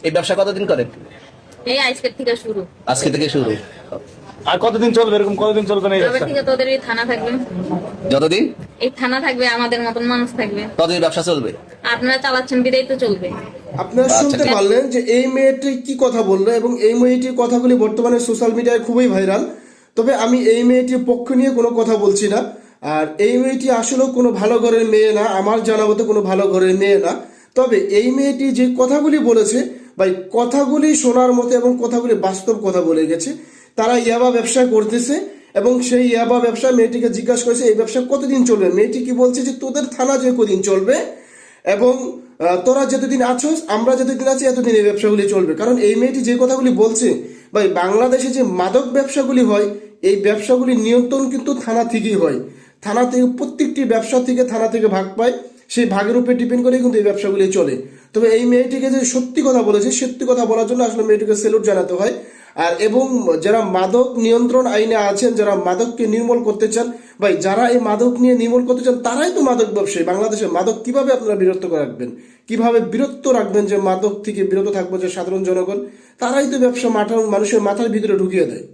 এই ব্যবসা কতদিন করেন? এই আজকের থেকে শুরু। আজকে থেকে শুরু। আর কতদিন চলবে, এরকম কতদিন চলবে না এই তবে ব্যবসা? থেকে তোদের এই থানা থাকবে, যতদিন? এই থানা থাকবে, আমাদের মতন মানুষ থাকবে। ততদিন ব্যবসা চলবে। আপনারা চালাচ্ছেন বিদায় তো চলবে। আপনারা আচ্ছা, শুনতে ঠিক। পারলেন যে এই মেয়েটি কি কথা বললো, এবং এই মেয়েটির কথাগুলি বর্তমানে সোশ্যাল মিডিয়ায় খুবই ভাইরাল। তবে আমি এই মেয়েটির পক্ষ নিয়ে কোনো কথা বলছি না। আর এই মেয়েটি আসলেও কোনো ভালো ঘরের মেয়ে না, আমার জানা মতো কোনো ভালো ঘরের মেয়ে না। তবে এই মেয়েটি যে কথাগুলি বলেছে ভাই, কথাগুলি শোনার মতো এবং কথাগুলি বাস্তব কথা বলে গেছে। তারা ইয়াবা ব্যবসা করতেছে এবং সেই ইয়াবা ব্যবসা মেয়েটিকে জিজ্ঞাসা করেছে এই ব্যবসা কতদিন চলবে। মেয়েটি কি বলছে যে তোদের থানা যে কদিন চলবে এবং তোরা যতদিন আছোস, আমরা যতদিন আছি এতদিন এই ব্যবসাগুলি চলবে। কারণ এই মেয়েটি যে কথাগুলি বলছে ভাই, বাংলাদেশে যে মাদক ব্যবসাগুলি হয় এই ব্যবসাগুলি নিয়ন্ত্রণ কিন্তু থানা থেকেই হয়। থানা থেকে প্রত্যেকটি ব্যবসা থেকে থানা থেকে ভাগ পায়, সেই ভাগের উপরে ডিপেন্ড করে কিন্তু এই ব্যবসাগুলি চলে। তবে এই মেয়েটিকে যে সত্যি কথা বলেছে, সত্যি কথা বলার জন্য আসলে মেয়েটিকে স্যালুট জানাতে হয়। আর এবং যারা মাদক নিয়ন্ত্রণ আইনে আছেন, যারা মাদককে নির্মূল করতে চান ভাই, যারা এই মাদক নিয়ে নির্মূল করতে চান তারাই তো মাদক ব্যবসায়ী। বাংলাদেশে মাদক কিভাবে আপনারা বিরত রাখবেন, কিভাবে বিরত রাখবেন, যে মাদক থেকে বিরত থাকবো যে সাধারণ জনগণ, তারাই তো ব্যবসা মানুষের মাথার ভিতরে ঢুকিয়ে দেয়।